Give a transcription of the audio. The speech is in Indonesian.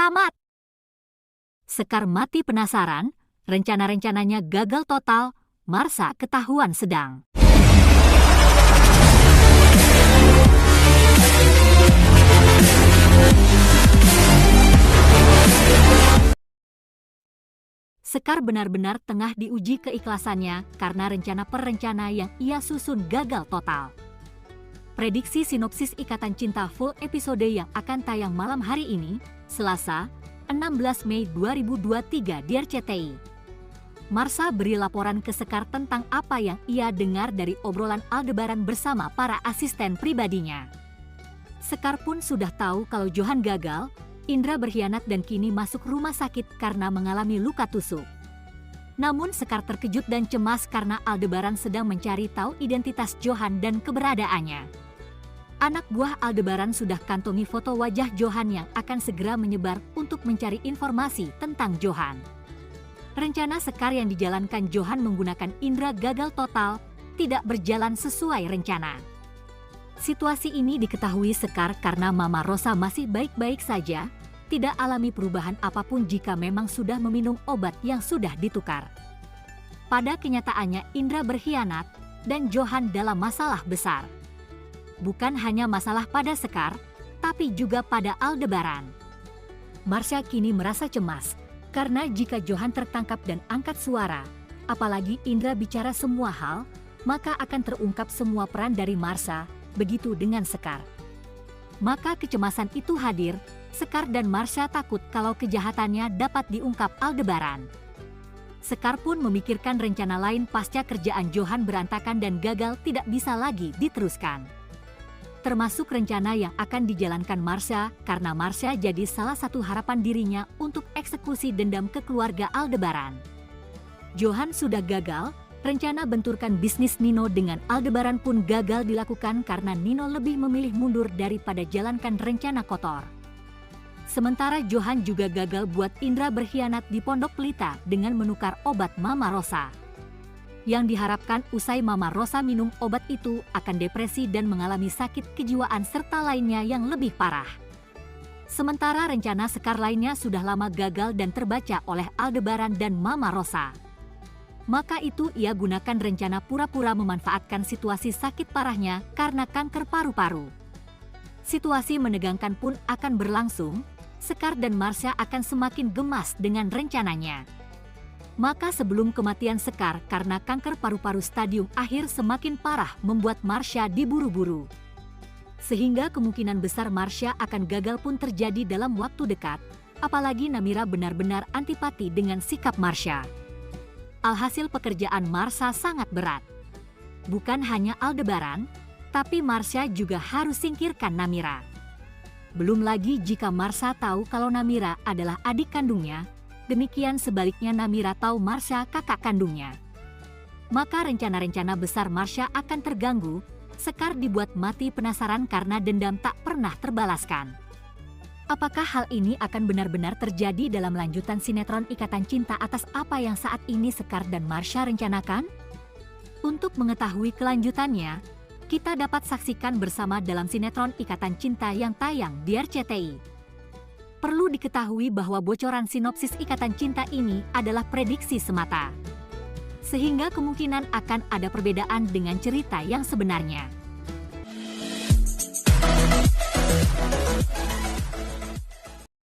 tamat. Sekar mati penasaran, rencana-rencananya gagal total, Marsha ketahuan sedang. Sekar benar-benar tengah diuji keikhlasannya karena rencana yang ia susun gagal total. Prediksi sinopsis Ikatan Cinta full episode yang akan tayang malam hari ini, Selasa, 16 Mei 2023 di RCTI. Marsha beri laporan ke Sekar tentang apa yang ia dengar dari obrolan Aldebaran bersama para asisten pribadinya. Sekar pun sudah tahu kalau Johan gagal, Indra berkhianat dan kini masuk rumah sakit karena mengalami luka tusuk. Namun Sekar terkejut dan cemas karena Aldebaran sedang mencari tahu identitas Johan dan keberadaannya. Anak buah Aldebaran sudah kantongi foto wajah Johan yang akan segera menyebar untuk mencari informasi tentang Johan. Rencana Sekar yang dijalankan Johan menggunakan Indra gagal total, tidak berjalan sesuai rencana. Situasi ini diketahui Sekar karena Mama Rosa masih baik-baik saja, tidak alami perubahan apapun jika memang sudah meminum obat yang sudah ditukar. Pada kenyataannya Indra berkhianat dan Johan dalam masalah besar. Bukan hanya masalah pada Sekar, tapi juga pada Aldebaran. Marsha kini merasa cemas, karena jika Johan tertangkap dan angkat suara, apalagi Indra bicara semua hal, maka akan terungkap semua peran dari Marsha, begitu dengan Sekar. Maka kecemasan itu hadir, Sekar dan Marsha takut kalau kejahatannya dapat diungkap Aldebaran. Sekar pun memikirkan rencana lain pasca kerjaan Johan berantakan dan gagal tidak bisa lagi diteruskan. Termasuk rencana yang akan dijalankan Marsha karena Marsha jadi salah satu harapan dirinya untuk eksekusi dendam ke keluarga Aldebaran. Johan sudah gagal, rencana benturkan bisnis Nino dengan Aldebaran pun gagal dilakukan karena Nino lebih memilih mundur daripada jalankan rencana kotor. Sementara Johan juga gagal buat Indra berkhianat di Pondok Pelita dengan menukar obat Mama Rosa. Yang diharapkan usai Mama Rosa minum obat itu akan depresi dan mengalami sakit kejiwaan serta lainnya yang lebih parah. Sementara rencana Sekar lainnya sudah lama gagal dan terbaca oleh Aldebaran dan Mama Rosa. Maka itu ia gunakan rencana pura-pura memanfaatkan situasi sakit parahnya karena kanker paru-paru. Situasi menegangkan pun akan berlangsung, Sekar dan Marsha akan semakin gemas dengan rencananya. Maka sebelum kematian Sekar karena kanker paru-paru stadium akhir semakin parah membuat Marsha diburu-buru. Sehingga kemungkinan besar Marsha akan gagal pun terjadi dalam waktu dekat, apalagi Namira benar-benar antipati dengan sikap Marsha. Alhasil pekerjaan Marsha sangat berat. Bukan hanya Aldebaran, tapi Marsha juga harus singkirkan Namira. Belum lagi jika Marsha tahu kalau Namira adalah adik kandungnya, demikian sebaliknya Namira tahu Marsha kakak kandungnya. Maka rencana-rencana besar Marsha akan terganggu, Sekar dibuat mati penasaran karena dendam tak pernah terbalaskan. Apakah hal ini akan benar-benar terjadi dalam lanjutan sinetron Ikatan Cinta atas apa yang saat ini Sekar dan Marsha rencanakan? Untuk mengetahui kelanjutannya, kita dapat saksikan bersama dalam sinetron Ikatan Cinta yang tayang di RCTI. Perlu diketahui bahwa bocoran sinopsis Ikatan Cinta ini adalah prediksi semata. Sehingga kemungkinan akan ada perbedaan dengan cerita yang sebenarnya.